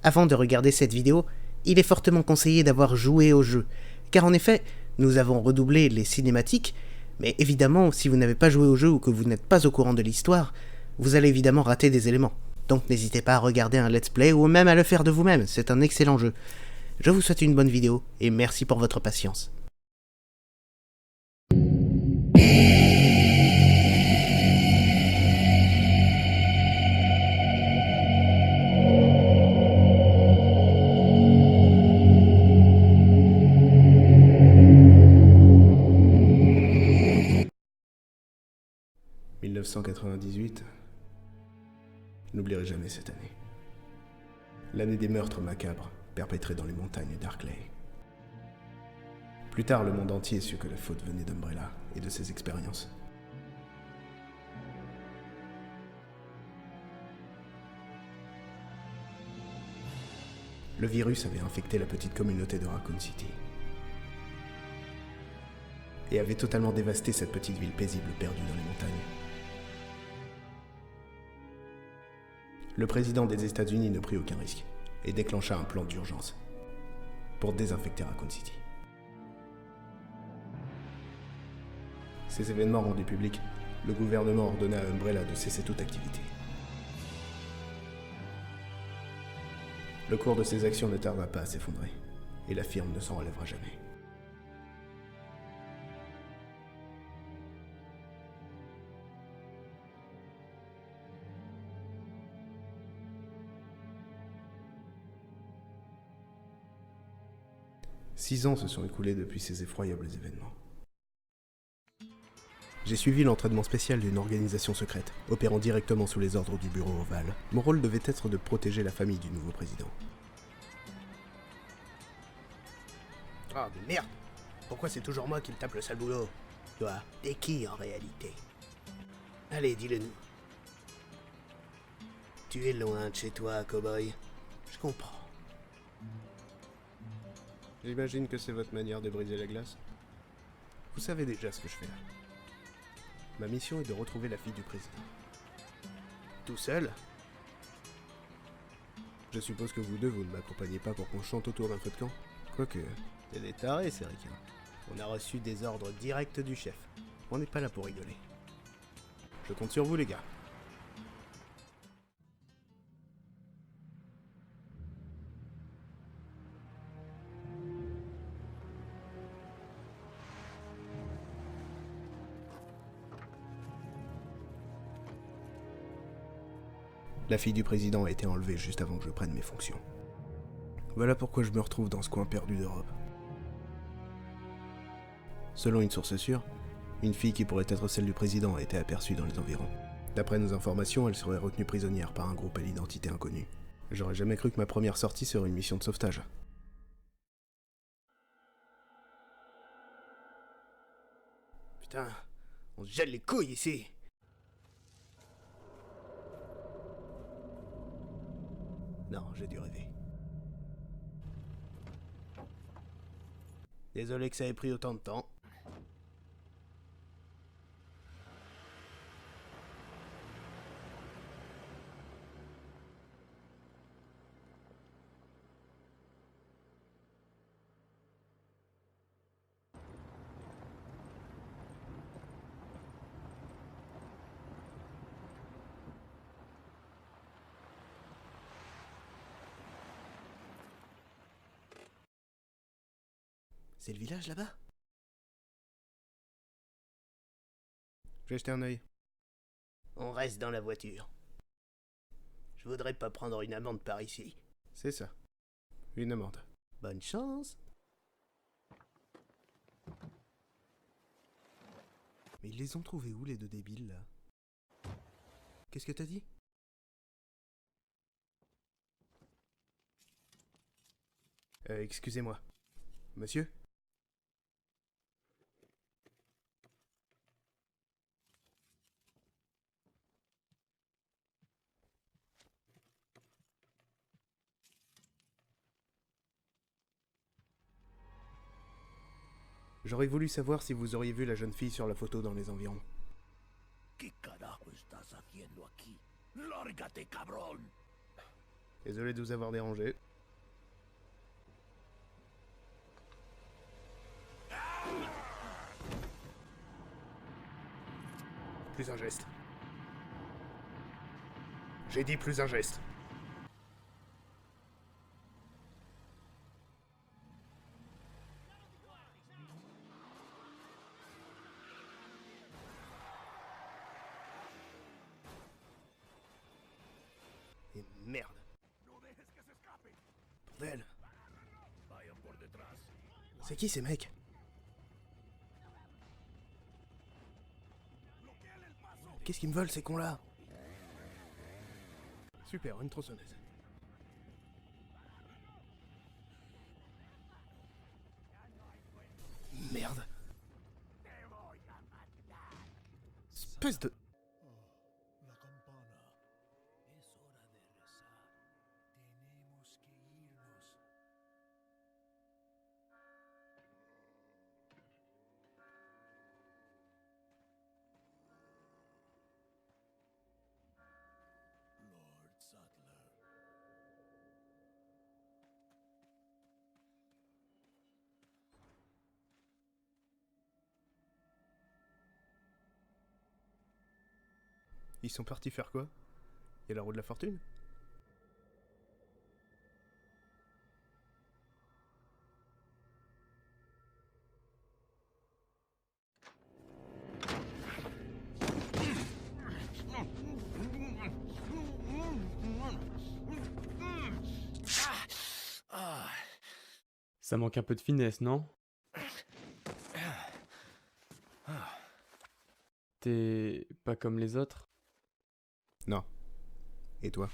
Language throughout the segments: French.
Avant de regarder cette vidéo, il est fortement conseillé d'avoir joué au jeu, car en effet, nous avons redoublé les cinématiques, mais évidemment, si vous n'avez pas joué au jeu ou que vous n'êtes pas au courant de l'histoire, vous allez évidemment rater des éléments. Donc n'hésitez pas à regarder un let's play ou même à le faire de vous-même, c'est un excellent jeu. Je vous souhaite une bonne vidéo et merci pour votre patience. « 1998, n'oublierai jamais cette année. L'année des meurtres macabres perpétrés dans les montagnes d'Arklay. Plus tard, le monde entier sut que la faute venait d'Umbrella et de ses expériences. Le virus avait infecté la petite communauté de Raccoon City et avait totalement dévasté cette petite ville paisible perdue dans les montagnes. Le président des États-Unis ne prit aucun risque et déclencha un plan d'urgence pour désinfecter Raccoon City. Ces événements rendus publics, le gouvernement ordonna à Umbrella de cesser toute activité. Le cours de ses actions ne tarda pas à s'effondrer, et la firme ne s'en relèvera jamais. Six ans se sont écoulés depuis ces effroyables événements. J'ai suivi l'entraînement spécial d'une organisation secrète, opérant directement sous les ordres du bureau Oval. Mon rôle devait être de protéger la famille du nouveau président. Ah, mais merde! Pourquoi c'est toujours moi qui me tape le sale boulot? Toi, t'es qui en réalité? Allez, dis-le-nous. Tu es loin de chez toi, cow-boy. Je comprends. J'imagine que c'est votre manière de briser la glace. Vous savez déjà ce que je fais là. Ma mission est de retrouver la fille du président. Tout seul? Je suppose que vous deux, vous ne m'accompagnez pas pour qu'on chante autour d'un feu de camp? Quoique, c'est des tarés, ces ricains. On a reçu des ordres directs du chef. On n'est pas là pour rigoler. Je compte sur vous, les gars. La fille du président a été enlevée juste avant que je prenne mes fonctions. Voilà pourquoi je me retrouve dans ce coin perdu d'Europe. Selon une source sûre, une fille qui pourrait être celle du président a été aperçue dans les environs. D'après nos informations, elle serait retenue prisonnière par un groupe à l'identité inconnue. J'aurais jamais cru que ma première sortie serait une mission de sauvetage. Putain, on se gèle les couilles ici! Non, j'ai dû rêver. Désolé que ça ait pris autant de temps. C'est le village là-bas? Je vais jeter un œil. On reste dans la voiture. Je voudrais pas prendre une amende par ici. C'est ça. Une amende. Bonne chance. Mais ils les ont trouvés où, les deux débiles, là? Qu'est-ce que t'as dit? Excusez-moi. Monsieur? J'aurais voulu savoir si vous auriez vu la jeune fille sur la photo dans les environs. ¿Qué carajo estás haciendo aquí? ¡Lárgate, cabrón! Désolé de vous avoir dérangé. Plus un geste. J'ai dit plus un geste. Et merde. Bordel. C'est qui ces mecs? Qu'est-ce qu'ils me veulent ces cons-là? Super, une tronçonneuse. Merde. Espèce de... La campana. Es hora de rezar. Tenemos que irnos. Lord Sattler. Ils sont partis faire quoi? Il y a la roue de la fortune? Ça manque un peu de finesse, non? T'es pas comme les autres? Non. Et toi?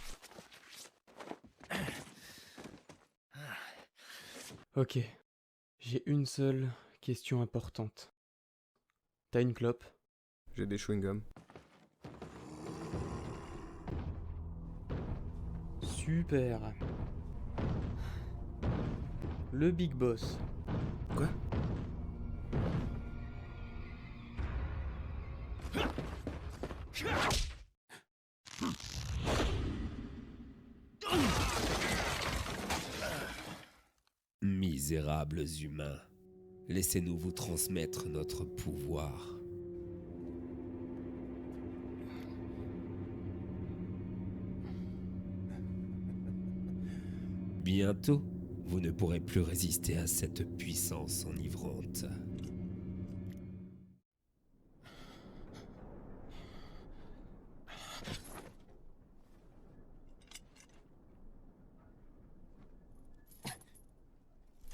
Ok. J'ai une seule question importante. T'as une clope? J'ai des chewing-gums. Super. Le Big Boss. Quoi? Misérables humains, laissez-nous vous transmettre notre pouvoir. Bientôt, vous ne pourrez plus résister à cette puissance enivrante.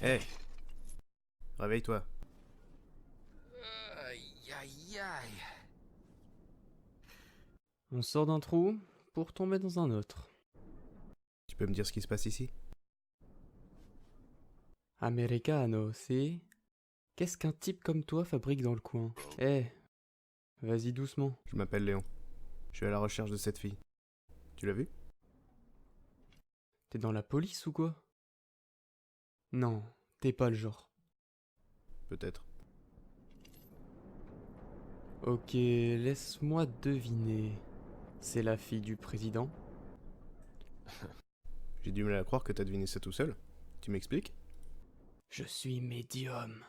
Hey! Réveille-toi. Aïe aïe aïe. On sort d'un trou pour tomber dans un autre. Tu peux me dire ce qui se passe ici? Americano, c'est... Qu'est-ce qu'un type comme toi fabrique dans le coin? Eh, vas-y doucement. Je m'appelle Léon. Je suis à la recherche de cette fille. Tu l'as vue? T'es dans la police ou quoi? Non, t'es pas le genre. Peut-être. Ok, laisse-moi deviner. C'est la fille du président? J'ai du mal à croire que t'as deviné ça tout seul. Tu m'expliques? Je suis médium.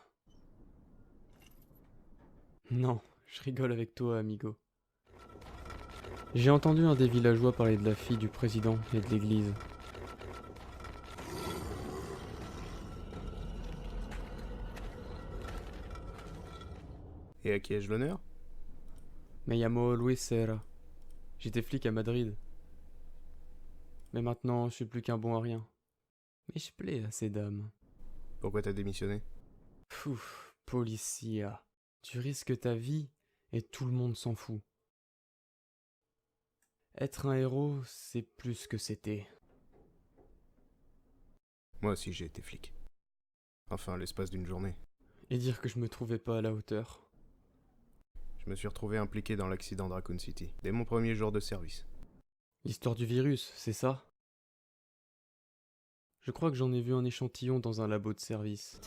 Non, je rigole avec toi, amigo. J'ai entendu un des villageois parler de la fille du président et de l'église. Et à qui ai-je l'honneur? Me llamo Luis Serra. J'étais flic à Madrid. Mais maintenant, je suis plus qu'un bon à rien. Mais je plais à ces dames. Pourquoi t'as démissionné? Pouf, Policia. Tu risques ta vie et tout le monde s'en fout. Être un héros, c'est plus que c'était. Moi aussi j'ai été flic. Enfin, l'espace d'une journée. Et dire que je me trouvais pas à la hauteur. Je me suis retrouvé impliqué dans l'accident de Raccoon City, dès mon premier jour de service. L'histoire du virus, c'est ça? Je crois que j'en ai vu un échantillon dans un labo de service.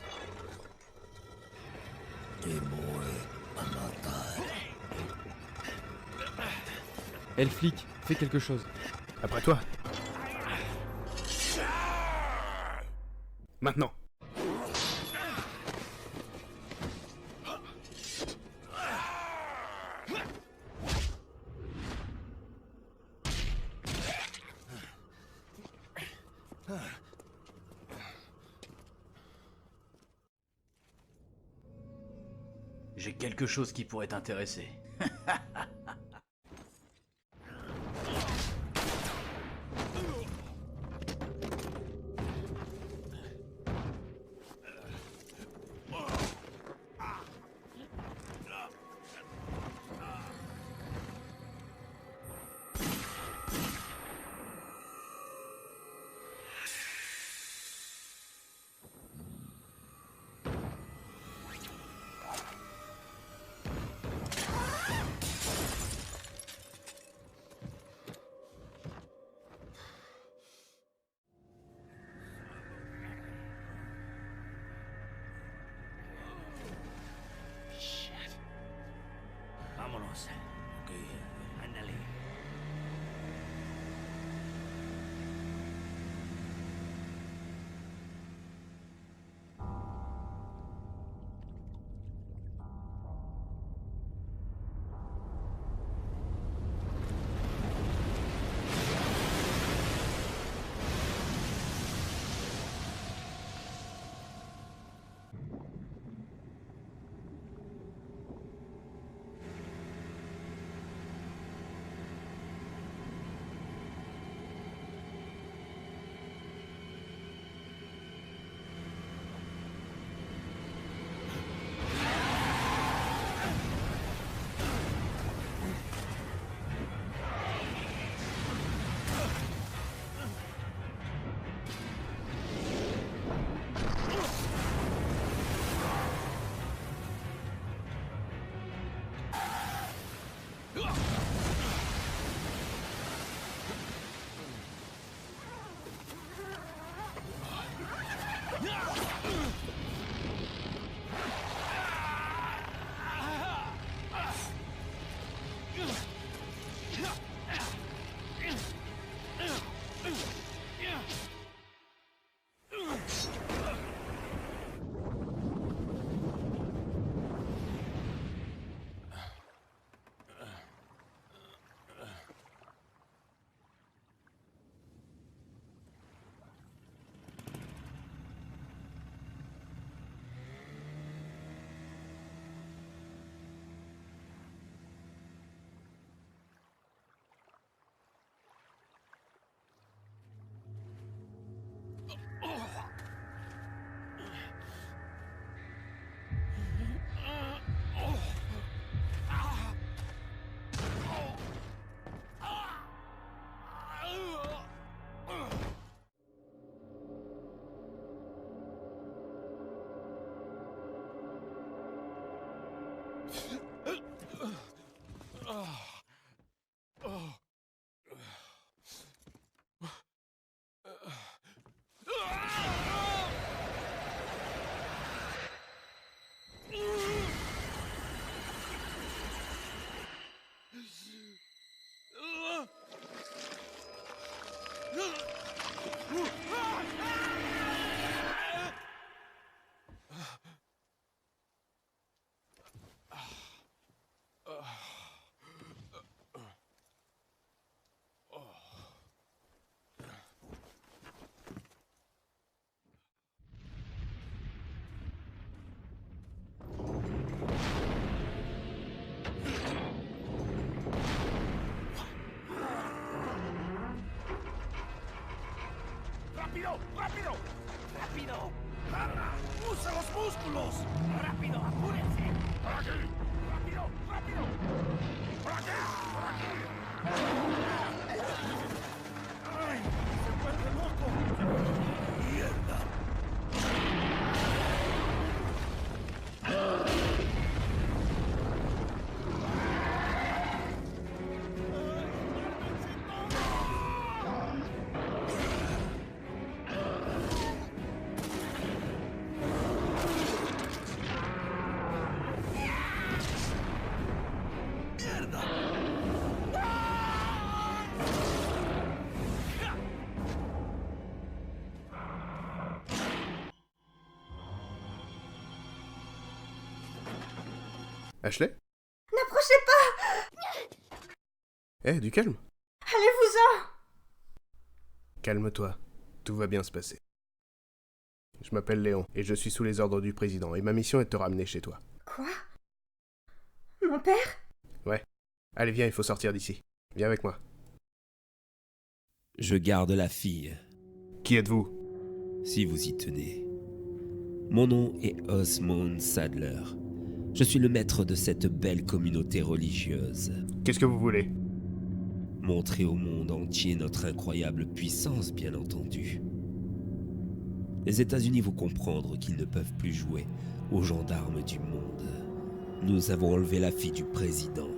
Eh, le flic, fais quelque chose. Après toi! Maintenant. J'ai quelque chose qui pourrait t'intéresser. Vámonos. Ok, ándale. ¡Rápido! ¡Rápido! ¡Rápido! ¡Garra! ¡Usa los músculos! ¡Rápido! ¡Apúrense! ¡Por aquí! ¡Rápido! ¡Rápido! ¡Por aquí! ¡Por aquí! ¡Ay! ¡Se vuelve loco! ¡Mierda! Ashley? N'approchez pas! Eh, du calme. Allez-vous-en! Calme-toi. Tout va bien se passer. Je m'appelle Léon, et je suis sous les ordres du président, et ma mission est de te ramener chez toi. Quoi? Mon père? Ouais. Allez, viens, il faut sortir d'ici. Viens avec moi. Je garde la fille, Qui êtes-vous? si vous y tenez. Mon nom est Osmond Sadler. Je suis le maître de cette belle communauté religieuse. Qu'est-ce que vous voulez? Montrer au monde entier notre incroyable puissance, bien entendu. Les États-Unis vont comprendre qu'ils ne peuvent plus jouer aux gendarmes du monde. Nous avons enlevé la fille du président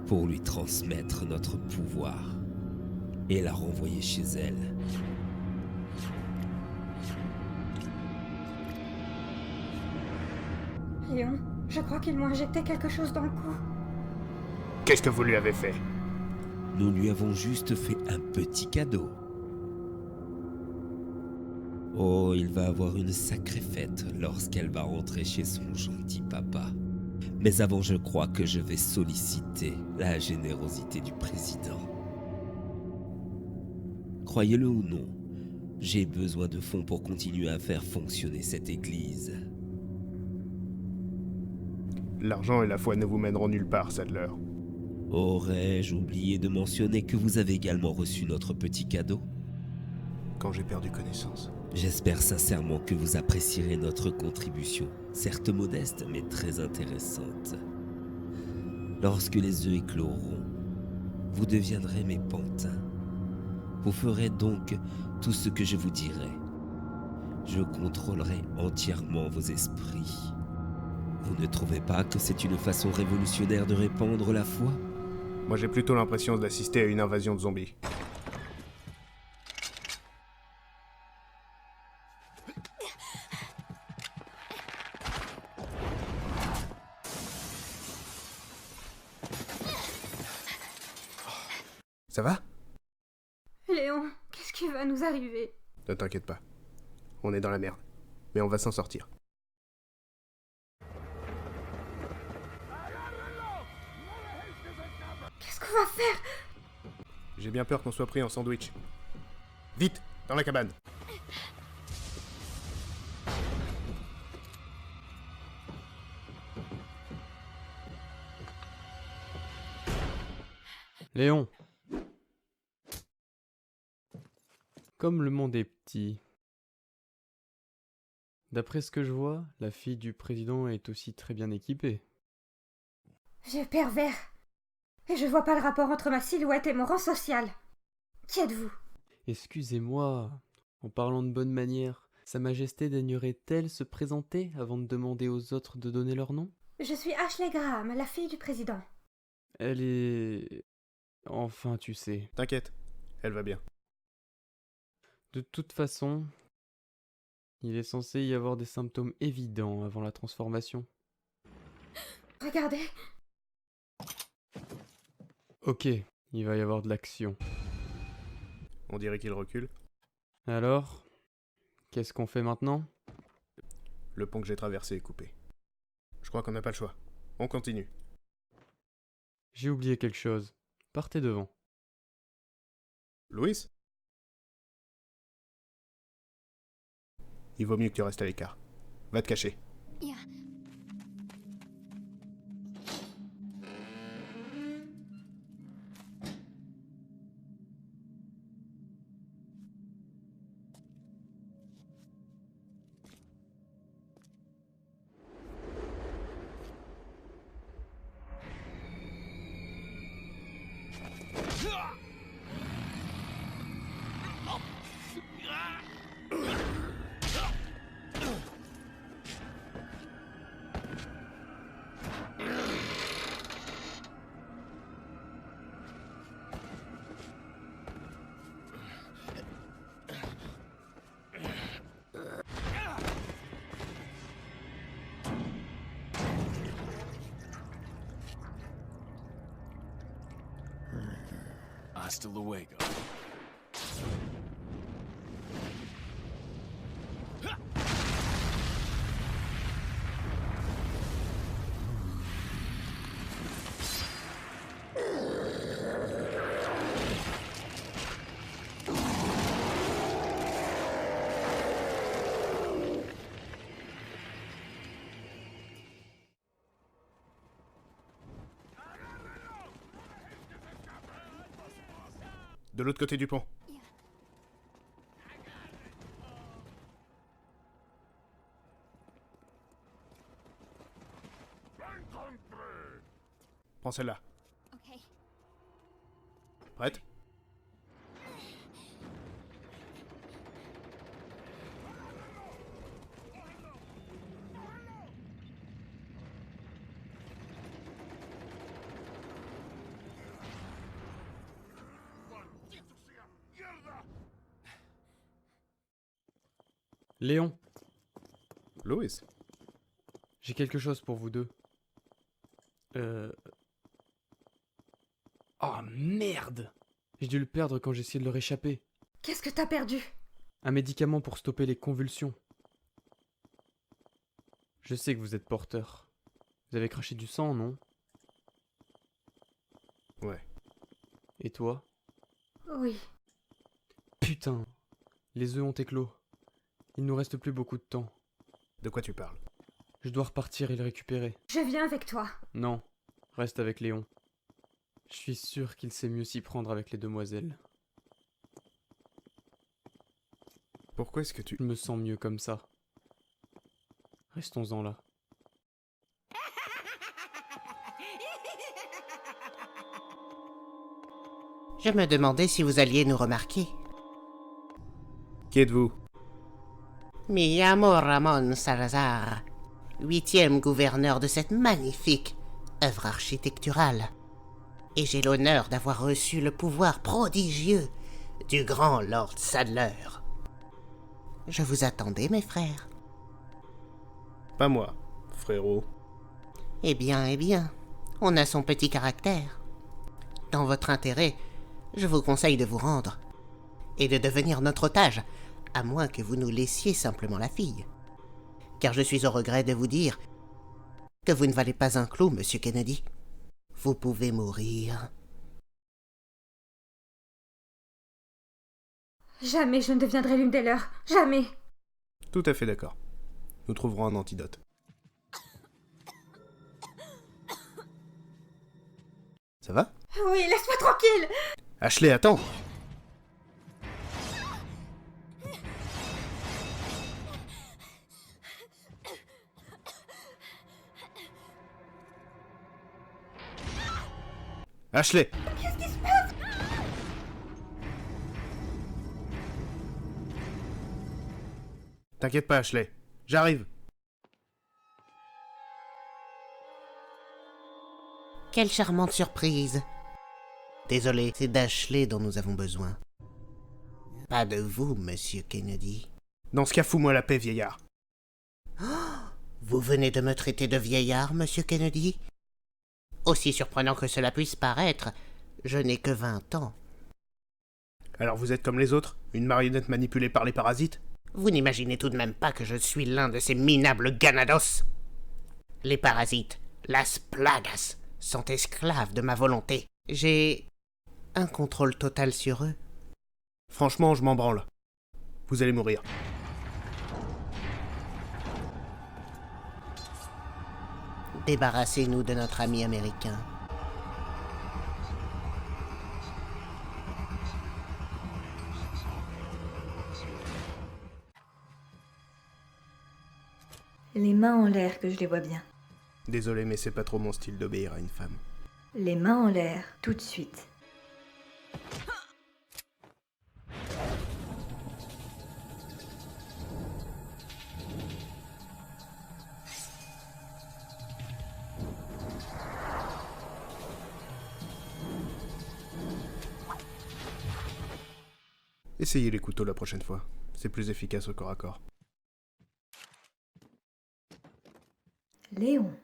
pour lui transmettre notre pouvoir et la renvoyer chez elle. Léon, je crois qu'ils m'ont injecté quelque chose dans le cou. Qu'est-ce que vous lui avez fait? Nous lui avons juste fait un petit cadeau. Oh, il va avoir une sacrée fête lorsqu'elle va rentrer chez son gentil papa. Mais avant, je crois que je vais solliciter la générosité du président. Croyez-le ou non, j'ai besoin de fonds pour continuer à faire fonctionner cette église. L'argent et la foi ne vous mèneront nulle part, Sadler. Aurais-je oublié de mentionner que vous avez également reçu notre petit cadeau ? Quand j'ai perdu connaissance. J'espère sincèrement que vous apprécierez notre contribution, certes modeste mais très intéressante. Lorsque les œufs écloront, vous deviendrez mes pantins. Vous ferez donc tout ce que je vous dirai. Je contrôlerai entièrement vos esprits. Vous ne trouvez pas que c'est une façon révolutionnaire de répandre la foi ? Moi j'ai plutôt l'impression d'assister à une invasion de zombies. Ça va? Léon, qu'est-ce qui va nous arriver? Ne t'inquiète pas. On est dans la merde. Mais on va s'en sortir. Qu'est-ce qu'on va faire? J'ai bien peur qu'on soit pris en sandwich. Vite, dans la cabane. Léon. Comme le monde est petit. D'après ce que je vois, la fille du président est aussi très bien équipée. Vieux pervers. Et je vois pas le rapport entre ma silhouette et mon rang social. Qui êtes-vous? Excusez-moi, en parlant de bonne manière, Sa Majesté daignerait-elle se présenter avant de demander aux autres de donner leur nom? Je suis Ashley Graham, la fille du président. Elle est... Enfin, tu sais. T'inquiète, elle va bien. De toute façon, il est censé y avoir des symptômes évidents avant la transformation. Regardez. Ok, il va y avoir de l'action. On dirait qu'il recule. Alors, qu'est-ce qu'on fait maintenant? Le pont que j'ai traversé est coupé. Je crois qu'on n'a pas le choix. On continue. J'ai oublié quelque chose. Partez devant. Louis? Il vaut mieux que tu restes à l'écart. Va te cacher. Hasta luego. De l'autre côté du pont. Prends celle-là. Ok. Prête? Léon, Louis. j'ai quelque chose pour vous deux. Oh merde! J'ai dû le perdre quand j'ai essayé de leur échapper. Qu'est-ce que t'as perdu? Un médicament pour stopper les convulsions. Je sais que vous êtes porteur. Vous avez craché du sang, non? Ouais. Et toi? Oui. Putain! Les œufs ont éclos. Il nous reste plus beaucoup de temps. De quoi tu parles? Je dois repartir et le récupérer. Je viens avec toi. Non, reste avec Léon. Je suis sûr qu'il sait mieux s'y prendre avec les demoiselles. Pourquoi est-ce que tu... Je me sens mieux comme ça. Restons-en là. Je me demandais si vous alliez nous remarquer. Qui êtes-vous? Mi llamo Ramon Salazar, 8e gouverneur de cette magnifique œuvre architecturale. Et j'ai l'honneur d'avoir reçu le pouvoir prodigieux du grand Lord Sadler. Je vous attendais, mes frères. Pas moi, frérot. Eh bien, on a son petit caractère. Dans votre intérêt, je vous conseille de vous rendre et de devenir notre otage, à moins que vous nous laissiez simplement la fille. Car je suis au regret de vous dire que vous ne valez pas un clou, monsieur Kennedy. Vous pouvez mourir. Jamais je ne deviendrai l'une des leurs. Jamais. Tout à fait d'accord. Nous trouverons un antidote. Ça va? Oui, laisse-moi tranquille. Ashley, attends! Ashley! Qu'est-ce qui se passe? T'inquiète pas, Ashley. J'arrive. Quelle charmante surprise. Désolé, c'est d'Ashley dont nous avons besoin. Pas de vous, monsieur Kennedy. Dans ce cas, fous-moi la paix, vieillard. Vous venez de me traiter de vieillard, monsieur Kennedy? Aussi surprenant que cela puisse paraître, je n'ai que 20 ans. Alors vous êtes comme les autres? Une marionnette manipulée par les parasites? Vous n'imaginez tout de même pas que je suis l'un de ces minables ganados? Les parasites, las plagas, sont esclaves de ma volonté. J'ai un contrôle total sur eux. Franchement, je m'en branle. Vous allez mourir. Débarrassez-nous de notre ami américain. Les mains en l'air que je les vois bien. Désolé, mais c'est pas trop mon style d'obéir à une femme. Les mains en l'air, tout de suite. Essayez les couteaux la prochaine fois. C'est plus efficace au corps à corps. Léon.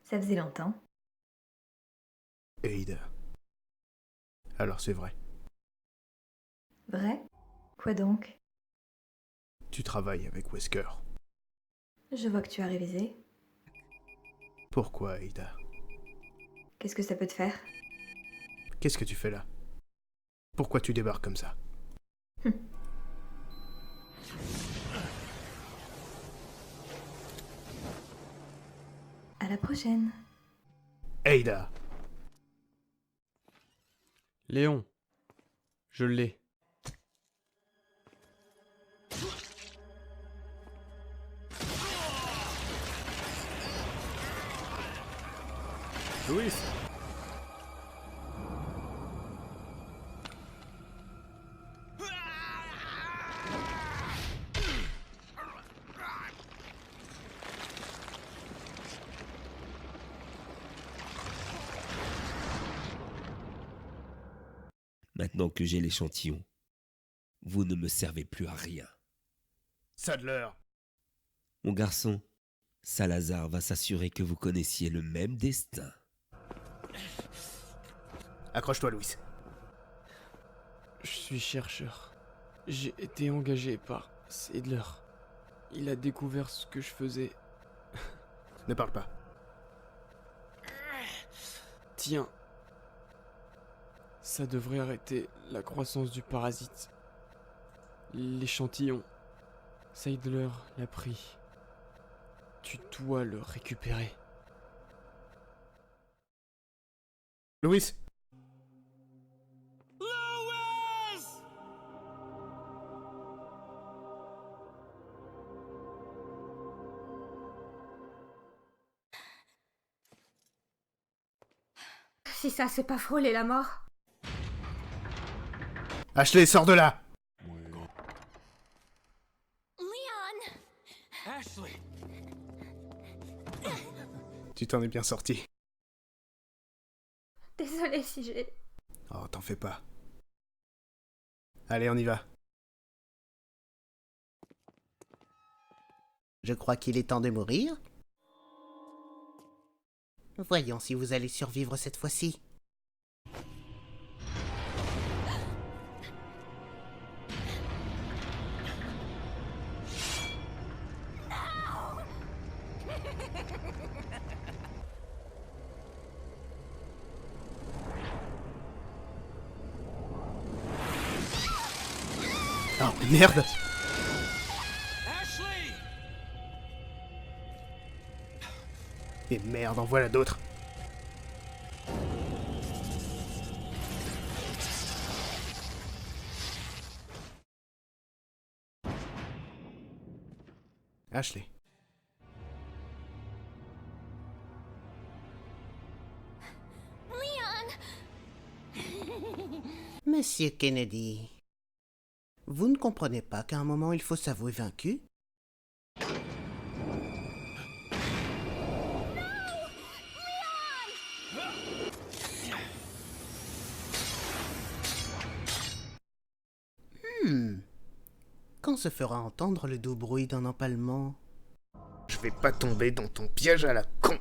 Ça faisait longtemps. Et Ida. Alors c'est vrai. Vrai? Quoi donc? Tu travailles avec Wesker. Je vois que tu as révisé. Pourquoi, Ida? Qu'est-ce que ça peut te faire? Qu'est-ce que tu fais là? Pourquoi tu débarques comme ça? À la prochaine. Ada! Léon. Je l'ai. Louis. Maintenant que j'ai l'échantillon, vous ne me servez plus à rien. Sadler. Mon garçon, Salazar va s'assurer que vous connaissiez le même destin. Accroche-toi, Louis. Je suis chercheur. J'ai été engagé par Sadler. Il a découvert ce que je faisais. Ne parle pas. Tiens. Ça devrait arrêter la croissance du parasite. L'échantillon. Sadler l'a pris. Tu dois le récupérer. Louis. Si ça, c'est pas frôler la mort. Ashley, sors de là. Ashley! Tu t'en es bien sorti. Désolée si j'ai... Oh, t'en fais pas. Allez, on y va. Je crois qu'il est temps de mourir. Voyons si vous allez survivre cette fois-ci. Oh, merde. Ashley! Et merde, en voilà d'autres. Ashley. Monsieur Kennedy, vous ne comprenez pas qu'à un moment il faut s'avouer vaincu? Quand se fera entendre le doux bruit d'un empalement? Je vais pas tomber dans ton piège à la con.